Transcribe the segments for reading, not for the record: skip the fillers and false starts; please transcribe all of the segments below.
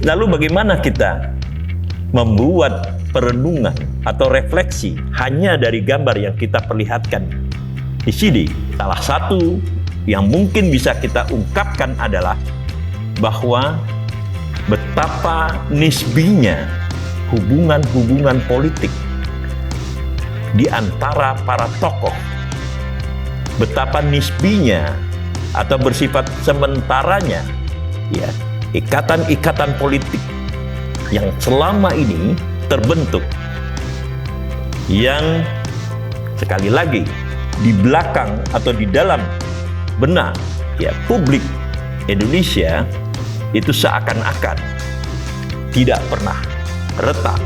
Lalu bagaimana kita membuat perenungan atau refleksi hanya dari gambar yang kita perlihatkan di sini? Salah satu yang mungkin bisa kita ungkapkan adalah bahwa betapa nisbinya hubungan-hubungan politik di antara para tokoh, betapa nisbinya atau bersifat sementaranya ya ikatan-ikatan politik yang selama ini terbentuk, yang sekali lagi di belakang atau di dalam benak ya publik Indonesia itu seakan-akan tidak pernah retak.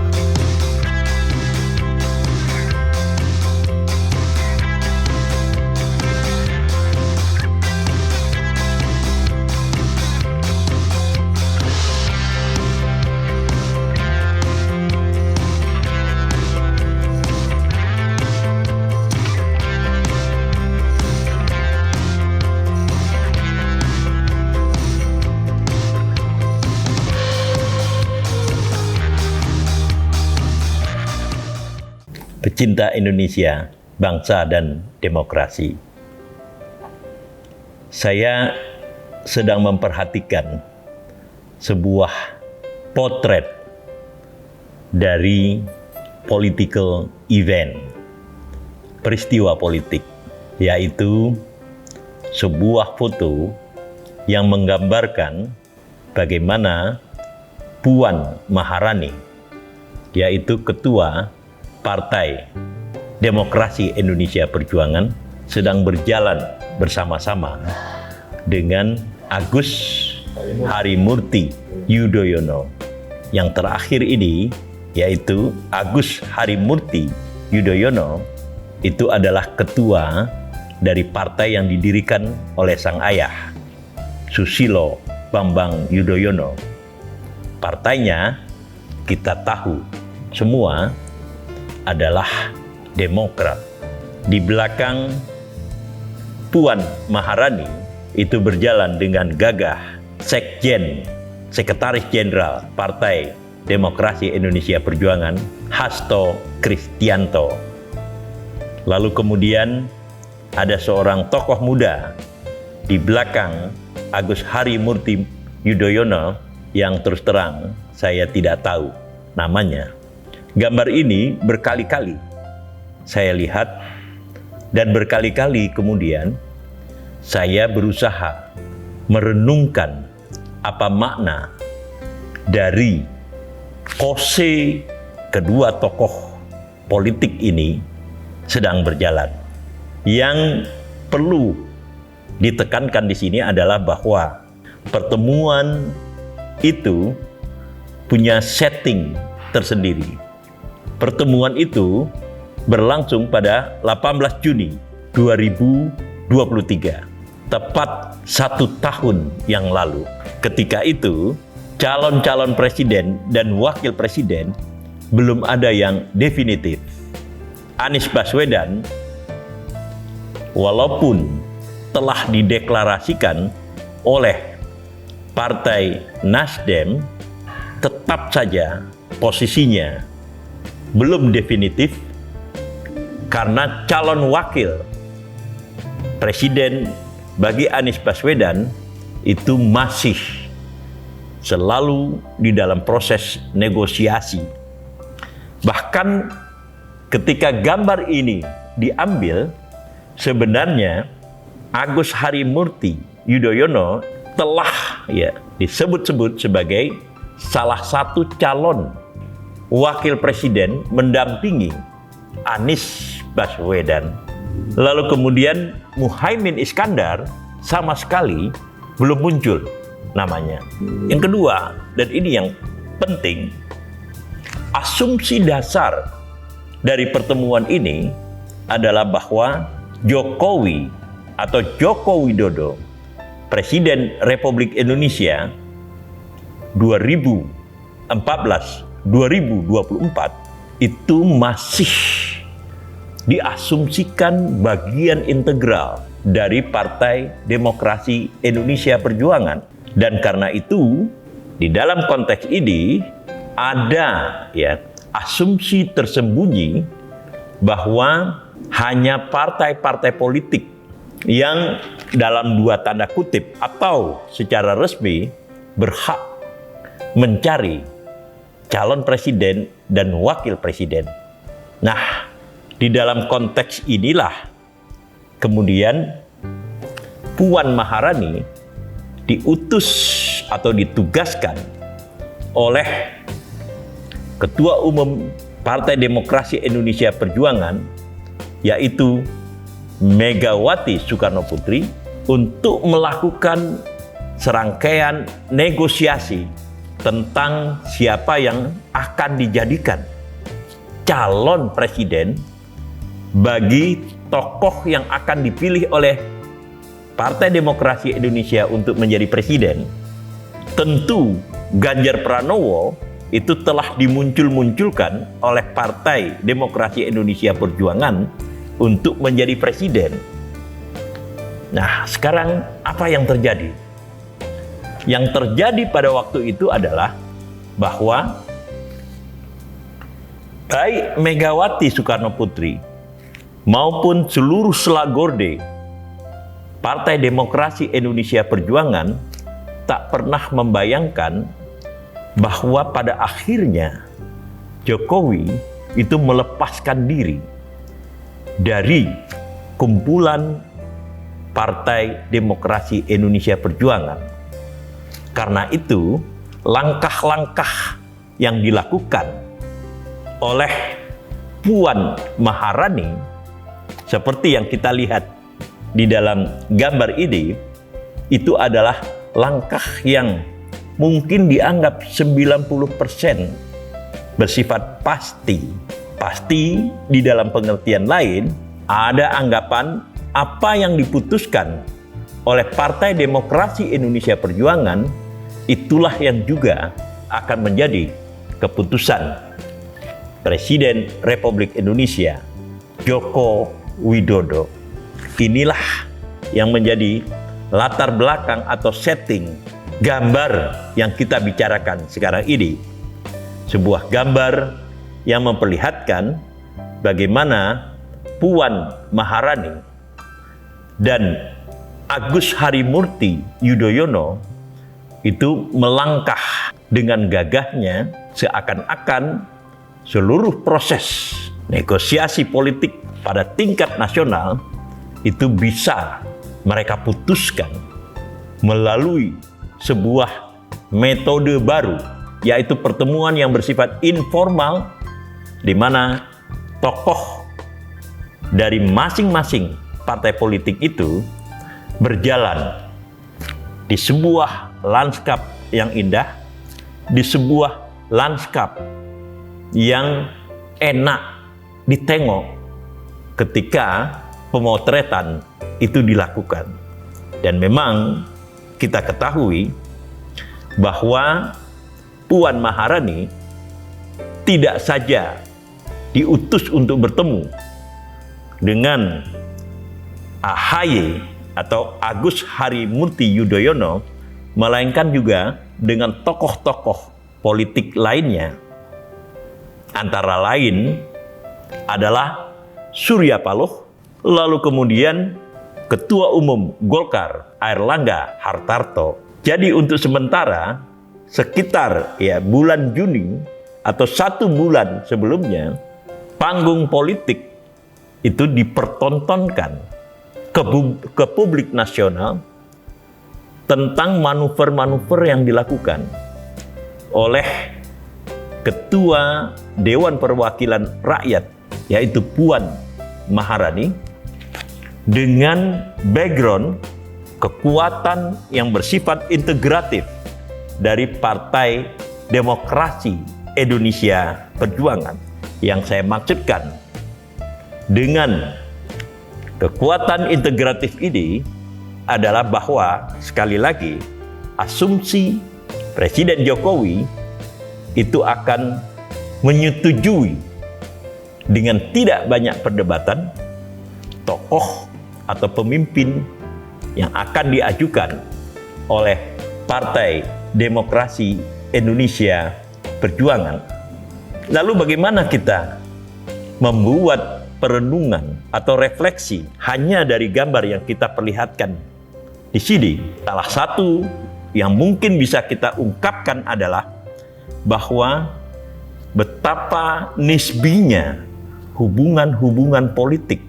Pecinta Indonesia, bangsa dan demokrasi. Saya sedang memperhatikan sebuah potret dari political event, peristiwa politik, yaitu sebuah foto yang menggambarkan bagaimana Puan Maharani, yaitu ketua Partai Demokrasi Indonesia Perjuangan, sedang berjalan bersama-sama dengan Agus Harimurti Yudhoyono. Yang terakhir ini, yaitu Agus Harimurti Yudhoyono, itu adalah ketua dari partai yang didirikan oleh sang ayah, Susilo Bambang Yudhoyono. Partainya kita tahu semua adalah Demokrat. Di belakang Puan Maharani itu berjalan dengan gagah Sekjen, Sekretaris Jenderal Partai Demokrasi Indonesia Perjuangan, Hasto Kristianto. Lalu kemudian ada seorang tokoh muda di belakang Agus Harimurti Yudhoyono yang terus terang saya tidak tahu namanya. Gambar ini berkali-kali saya lihat dan berkali-kali kemudian saya berusaha merenungkan apa makna dari pose kedua tokoh politik ini sedang berjalan. Yang perlu ditekankan di sini adalah bahwa pertemuan itu punya setting tersendiri. Pertemuan itu berlangsung pada 18 Juni 2023, tepat 1 tahun yang lalu. Ketika itu, calon-calon presiden dan wakil presiden belum ada yang definitif. Anies Baswedan, walaupun telah dideklarasikan oleh Partai Nasdem, tetap saja posisinya belum definitif karena calon wakil presiden bagi Anies Baswedan itu masih selalu di dalam proses negosiasi. Bahkan ketika gambar ini diambil, sebenarnya Agus Harimurti Yudhoyono telah disebut-sebut sebagai salah satu calon wakil presiden mendampingi Anies Baswedan. Lalu kemudian Muhaimin Iskandar sama sekali belum muncul namanya. Yang kedua, dan ini yang penting, asumsi dasar dari pertemuan ini adalah bahwa Jokowi atau Joko Widodo, Presiden Republik Indonesia 2014-2024 itu masih diasumsikan bagian integral dari Partai Demokrasi Indonesia Perjuangan. Dan karena itu Di dalam konteks ini ada asumsi tersembunyi bahwa hanya partai-partai politik yang dalam dua tanda kutip atau secara resmi berhak mencari calon presiden dan wakil presiden. Nah, di dalam konteks inilah kemudian Puan Maharani diutus atau ditugaskan oleh Ketua Umum Partai Demokrasi Indonesia Perjuangan, yaitu Megawati Soekarnoputri, untuk melakukan serangkaian negosiasi tentang siapa yang akan dijadikan calon presiden bagi tokoh yang akan dipilih oleh Partai Demokrasi Indonesia untuk menjadi presiden. Tentu Ganjar Pranowo itu telah dimuncul-munculkan oleh Partai Demokrasi Indonesia Perjuangan untuk menjadi presiden. Nah, sekarang apa yang terjadi? Yang terjadi pada waktu itu adalah bahwa baik Megawati Soekarnoputri maupun seluruh selagorde Partai Demokrasi Indonesia Perjuangan tak pernah membayangkan bahwa pada akhirnya Jokowi itu melepaskan diri dari kumpulan Partai Demokrasi Indonesia Perjuangan. Karena itu, langkah-langkah yang dilakukan oleh Puan Maharani seperti yang kita lihat di dalam gambar ini, itu adalah langkah yang mungkin dianggap 90% bersifat pasti. Pasti di dalam pengertian lain, ada anggapan apa yang diputuskan oleh Partai Demokrasi Indonesia Perjuangan, itulah yang juga akan menjadi keputusan Presiden Republik Indonesia Joko Widodo. Inilah yang menjadi latar belakang atau setting gambar yang kita bicarakan sekarang ini. Sebuah gambar yang memperlihatkan bagaimana Puan Maharani dan Agus Harimurti Yudhoyono itu melangkah dengan gagahnya, seakan-akan seluruh proses negosiasi politik pada tingkat nasional itu bisa mereka putuskan melalui sebuah metode baru, yaitu pertemuan yang bersifat informal, di mana tokoh dari masing-masing partai politik itu berjalan di sebuah lanskap yang indah, di sebuah lanskap yang enak ditengok ketika pemotretan itu dilakukan. Dan memang kita ketahui bahwa Puan Maharani tidak saja diutus untuk bertemu dengan AHY atau Agus Harimurti Yudhoyono, melainkan juga dengan tokoh-tokoh politik lainnya. Antara lain adalah Surya Paloh, lalu kemudian Ketua Umum Golkar Airlangga Hartarto. Jadi untuk sementara sekitar bulan Juni atau 1 bulan sebelumnya, panggung politik itu dipertontonkan ke publik nasional tentang manuver-manuver yang dilakukan oleh Ketua Dewan Perwakilan Rakyat, yaitu Puan Maharani, dengan background kekuatan yang bersifat integratif dari Partai Demokrasi Indonesia Perjuangan. Yang saya maksudkan dengan kekuatan integratif ini adalah bahwa, sekali lagi, asumsi Presiden Jokowi itu akan menyetujui dengan tidak banyak perdebatan tokoh atau pemimpin yang akan diajukan oleh Partai Demokrasi Indonesia Perjuangan. Lalu bagaimana kita membuat perenungan atau refleksi hanya dari gambar yang kita perlihatkan di sini? Salah satu yang mungkin bisa kita ungkapkan adalah bahwa betapa nisbinya hubungan-hubungan politik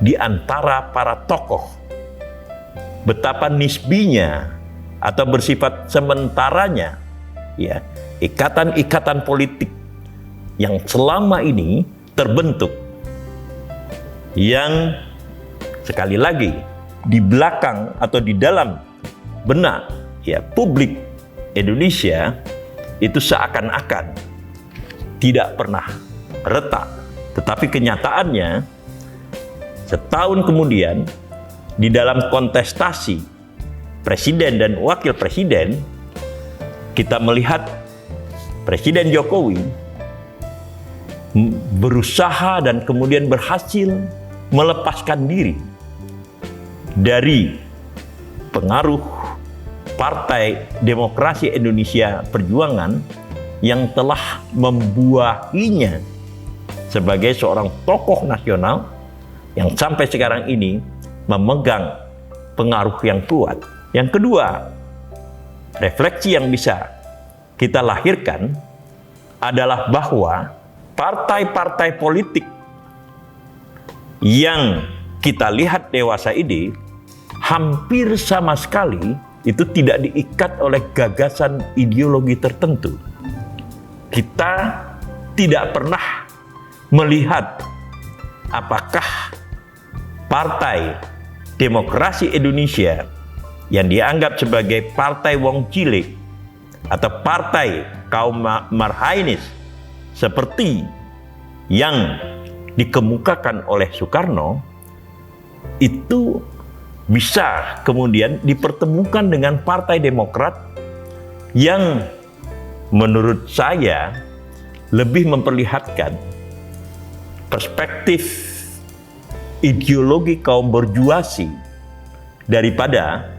di antara para tokoh, betapa nisbinya atau bersifat sementaranya ya ikatan-ikatan politik yang selama ini terbentuk, yang sekali lagi di belakang atau di dalam benak ya publik Indonesia itu seakan-akan tidak pernah retak. Tetapi kenyataannya setahun kemudian di dalam kontestasi presiden dan wakil presiden, kita melihat Presiden Jokowi berusaha dan kemudian berhasil melepaskan diri dari pengaruh Partai Demokrasi Indonesia Perjuangan yang telah membuahinya sebagai seorang tokoh nasional yang sampai sekarang ini memegang pengaruh yang kuat. Yang kedua, refleksi yang bisa kita lahirkan adalah bahwa partai-partai politik yang kita lihat dewasa ini hampir sama sekali itu tidak diikat oleh gagasan ideologi tertentu. Kita tidak pernah melihat apakah Partai Demokrasi Indonesia yang dianggap sebagai partai wong cilik atau partai kaum marhainis seperti yang dikemukakan oleh Soekarno itu bisa kemudian dipertemukan dengan Partai Demokrat yang menurut saya lebih memperlihatkan perspektif ideologi kaum borjuasi daripada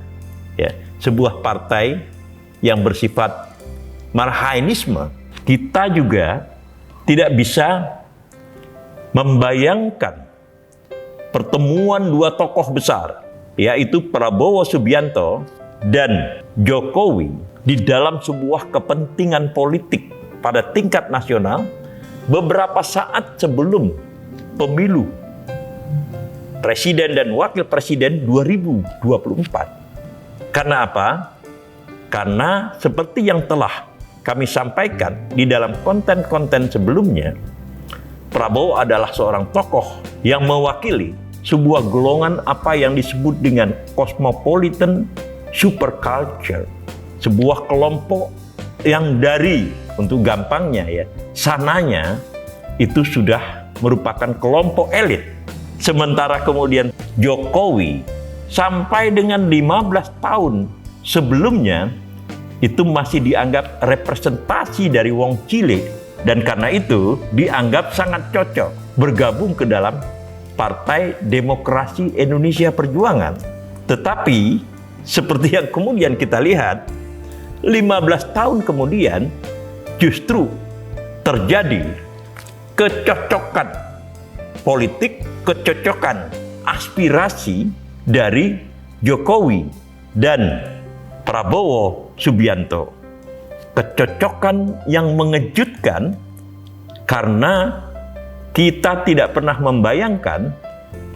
ya, sebuah partai yang bersifat marhainisme. Kita juga tidak bisa membayangkan pertemuan dua tokoh besar, yaitu Prabowo Subianto dan Jokowi di dalam sebuah kepentingan politik pada tingkat nasional beberapa saat sebelum pemilu Presiden dan Wakil Presiden 2024. Karena apa? Karena seperti yang telah kami sampaikan di dalam konten-konten sebelumnya, Prabowo adalah seorang tokoh yang mewakili sebuah golongan apa yang disebut dengan cosmopolitan superculture, sebuah kelompok yang dari, untuk gampangnya ya, sananya itu sudah merupakan kelompok elit. Sementara kemudian Jokowi sampai dengan 15 tahun sebelumnya itu masih dianggap representasi dari wong cilik, dan karena itu dianggap sangat cocok bergabung ke dalam Partai Demokrasi Indonesia Perjuangan. Tetapi seperti yang kemudian kita lihat 15 tahun kemudian justru terjadi kecocokan politik, kecocokan aspirasi dari Jokowi dan Prabowo Subianto. Kecocokan yang mengejutkan karena kita tidak pernah membayangkan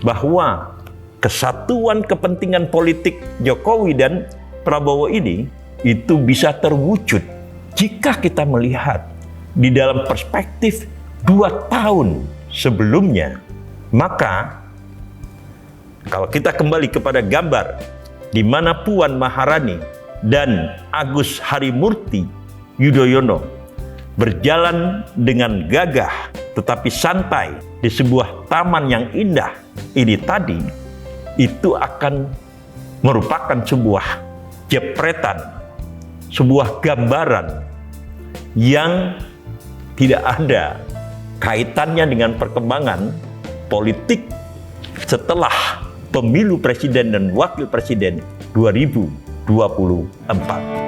bahwa kesatuan kepentingan politik Jokowi dan Prabowo ini itu bisa terwujud jika kita melihat di dalam perspektif 2 tahun sebelumnya. Maka kalau kita kembali kepada gambar di mana Puan Maharani dan Agus Harimurti Yudhoyono berjalan dengan gagah tetapi santai di sebuah taman yang indah ini tadi, itu akan merupakan sebuah jepretan, sebuah gambaran yang tidak ada kaitannya dengan perkembangan politik setelah pemilu presiden dan wakil presiden 2024.